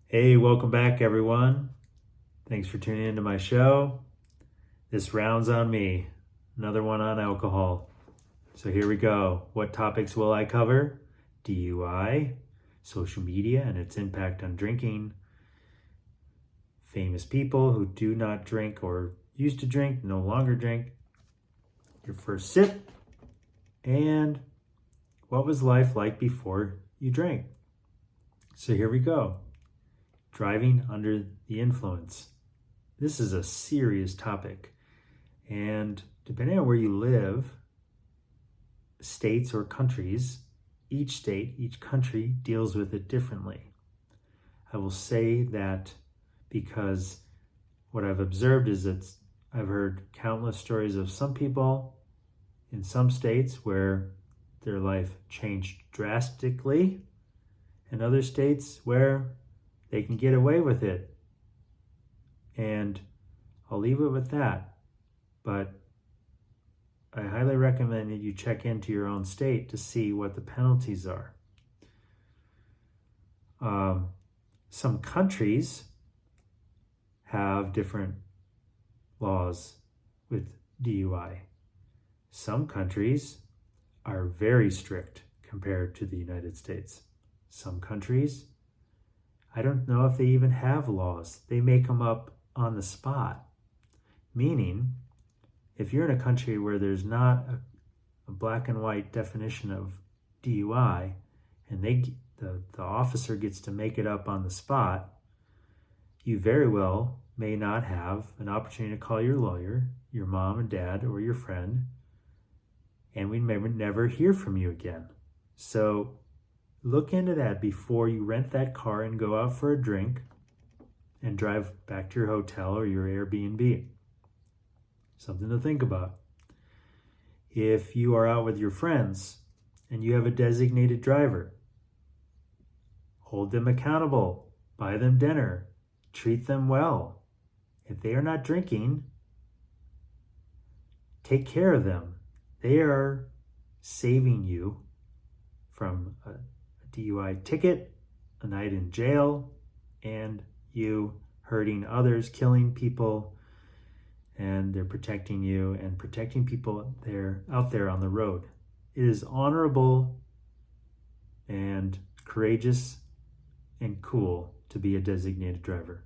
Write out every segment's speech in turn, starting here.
Hey, welcome back, everyone. Thanks for tuning into my show. This round's on me, another one on alcohol. So here we go. What topics will I cover? DUI, social media and its impact on drinking, famous people who do not drink or used to drink, no longer drink, your first sip, and what was life like before you drank? So here we go. Driving under the influence. This is a serious topic, and depending on where you live, states or countries, each state, each country deals with it differently. I will say that because what I've observed is that I've heard countless stories of some people in some states where their life changed drastically, and other states where they can get away with it. And I'll leave it with that. But I highly recommend that you check into your own state to see what the penalties are. Some countries have different laws with DUI. Some countries are very strict compared to the United States. Some countries, I don't know if they even have laws. They make them up on the spot. Meaning, if you're in a country where there's not a black and white definition of DUI, and the officer gets to make it up on the spot, you very well may not have an opportunity to call your lawyer, your mom and dad, or your friend, and we may never hear from you again. So look into that before you rent that car and go out for a drink and drive back to your hotel or your Airbnb. Something to think about. If you are out with your friends and you have a designated driver, hold them accountable, buy them dinner, treat them well. If they are not drinking, take care of them. They are saving you from a DUI ticket, a night in jail, and you hurting others, killing people, and they're protecting you and protecting people out there on the road. It is honorable and courageous and cool to be a designated driver.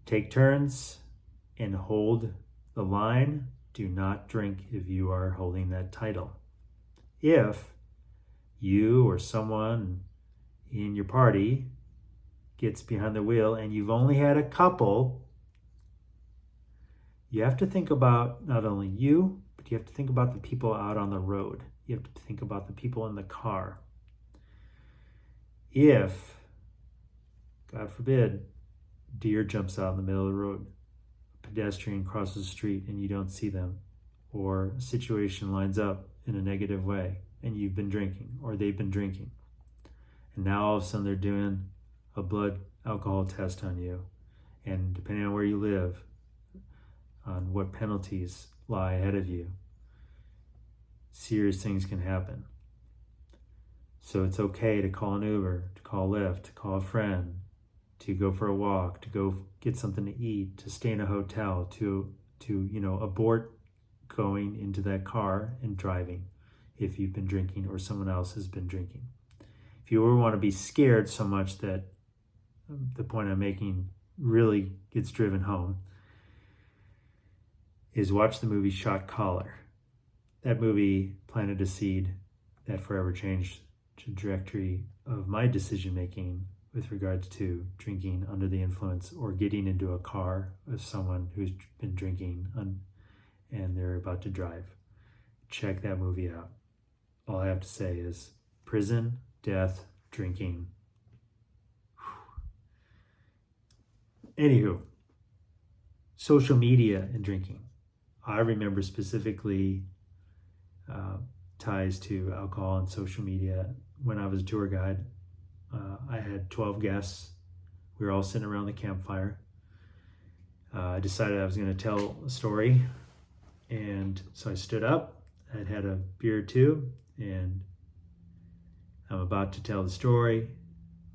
Take turns and hold the line. Do not drink if you are holding that title. If you or someone in your party gets behind the wheel and you've only had a couple, you have to think about not only you, but you have to think about the people out on the road. You have to think about the people in the car. If, God forbid, deer jumps out in the middle of the road, a pedestrian crosses the street and you don't see them, or a situation lines up in a negative way and you've been drinking or they've been drinking, and now all of a sudden they're doing a blood alcohol test on you, and depending on where you live, on what penalties lie ahead of you, serious things can happen. So it's okay to call an Uber, to call Lyft, to call a friend, to go for a walk, to go get something to eat, to stay in a hotel, to abort going into that car and driving if you've been drinking or someone else has been drinking. If you ever want to be scared so much that the point I'm making really gets driven home, is watch the movie Shot Caller. That movie planted a seed that forever changed the trajectory of my decision making with regards to drinking under the influence or getting into a car with someone who's been drinking and they're about to drive. Check that movie out. All I have to say is prison, death, drinking. Anywho, social media and drinking. I remember specifically ties to alcohol and social media. When I was a tour guide, I had 12 guests. We were all sitting around the campfire. I decided I was going to tell a story, and so I stood up. I'd had a beer or two, and I'm about to tell the story,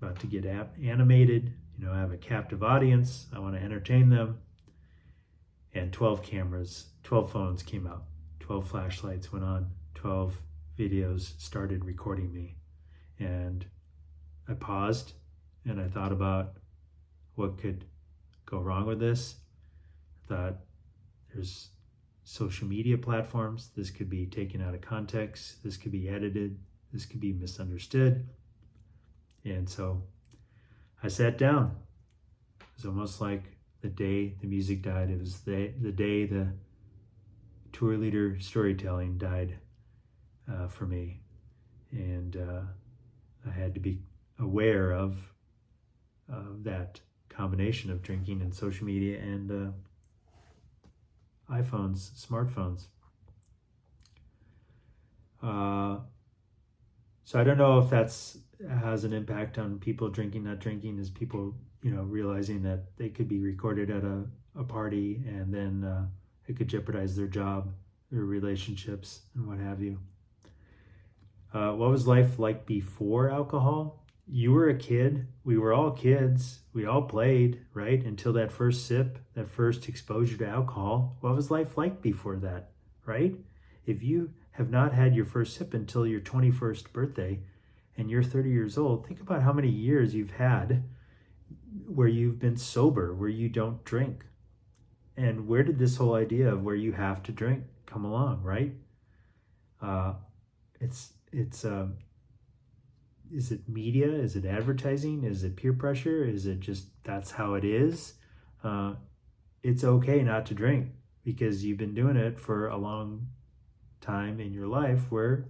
about to get animated, I have a captive audience. I want to entertain them. And 12 cameras, 12 phones came out. 12 flashlights went on. 12 videos started recording me. And I paused and I thought about what could go wrong with this. I thought there's social media platforms. This could be taken out of context. This could be edited. This could be misunderstood. And so I sat down. It was almost like the day the music died. It was the day the tour leader storytelling died for me. And I had to be aware of that combination of drinking and social media and iPhones, smartphones. So I don't know if that's has an impact on people drinking, not drinking, is people, realizing that they could be recorded at a party and then it could jeopardize their job, their relationships, and what have you. What was life like before alcohol? You were a kid. We were all kids. We all played, right? Until that first sip, that first exposure to alcohol. What was life like before that, right? If you have not had your first sip until your 21st birthday and you're 30 years old, think about how many years you've had where you've been sober, where you don't drink. And where did this whole idea of where you have to drink come along, right? Is it media? Is it advertising? Is it peer pressure? Is it just that's how it is? It's okay not to drink because you've been doing it for a long time in your life where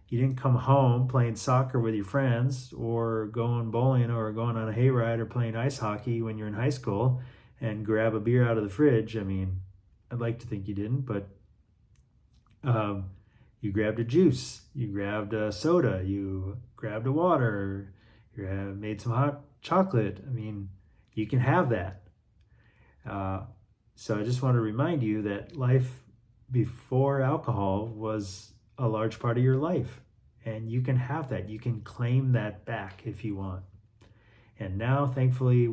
you didn't come home playing soccer with your friends or going bowling or going on a hayride or playing ice hockey when you're in high school and grab a beer out of the fridge. I mean, I'd like to think you didn't, but you grabbed a juice, you grabbed a soda, you grabbed a water, you made some hot chocolate. I mean, you can have that. So I just want to remind you that life before alcohol was a large part of your life. And you can have that. You can claim that back if you want. And now, thankfully,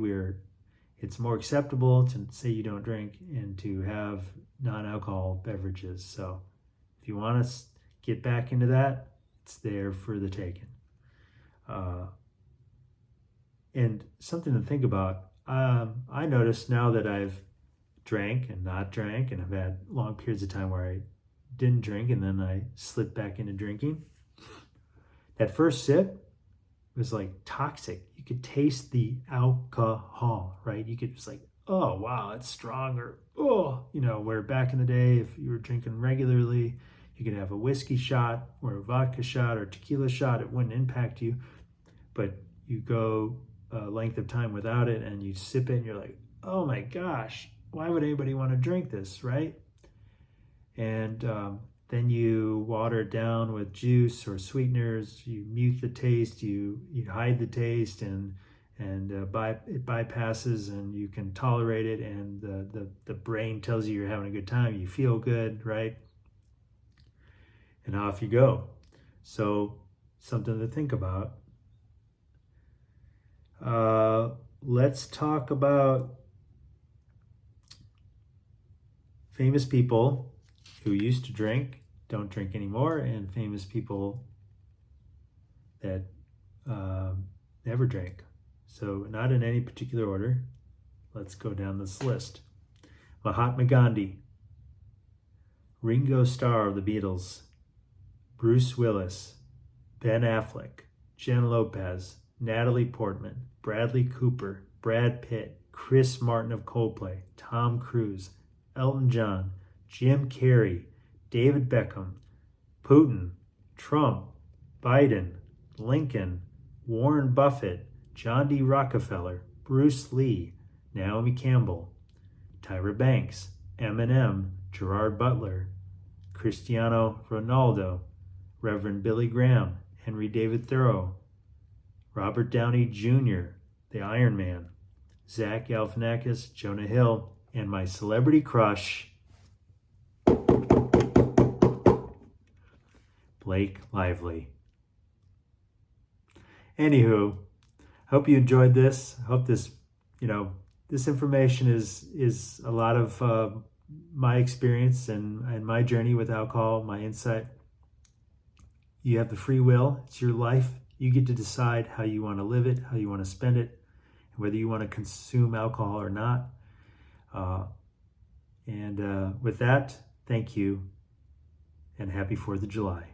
it's more acceptable to say you don't drink and to have non-alcohol beverages. So if you want to get back into that, it's there for the taking. And something to think about, I noticed now that I've drank and not drank, and I've had long periods of time where I didn't drink and then I slipped back into drinking. That first sip was like toxic. You could taste the alcohol, right? You could just like, oh, wow, it's stronger. Oh, where back in the day, if you were drinking regularly, you could have a whiskey shot or a vodka shot or tequila shot. It wouldn't impact you. But you go a length of time without it and you sip it and you're like, oh my gosh, why would anybody want to drink this, right? And then you water it down with juice or sweeteners. You mute the taste. You hide the taste, and it bypasses, and you can tolerate it. And the brain tells you you're having a good time. You feel good, right? And off you go. So something to think about. Let's talk about famous people who used to drink, don't drink anymore, and famous people that never drank. So not in any particular order. Let's go down this list. Mahatma Gandhi, Ringo Starr of the Beatles, Bruce Willis, Ben Affleck, Jen Lopez, Natalie Portman, Bradley Cooper, Brad Pitt, Chris Martin of Coldplay, Tom Cruise, Elton John, Jim Carrey, David Beckham, Putin, Trump, Biden, Lincoln, Warren Buffett, John D. Rockefeller, Bruce Lee, Naomi Campbell, Tyra Banks, Eminem, Gerard Butler, Cristiano Ronaldo, Reverend Billy Graham, Henry David Thoreau, Robert Downey Jr., the Iron Man, Zach Galifianakis, Jonah Hill, and my celebrity crush, Blake Lively. Anywho, hope you enjoyed this. I hope this, this information is a lot of my experience and my journey with alcohol, my insight. You have the free will. It's your life. You get to decide how you want to live it, how you want to spend it, whether you want to consume alcohol or not. And with that, thank you, and happy 4th of July.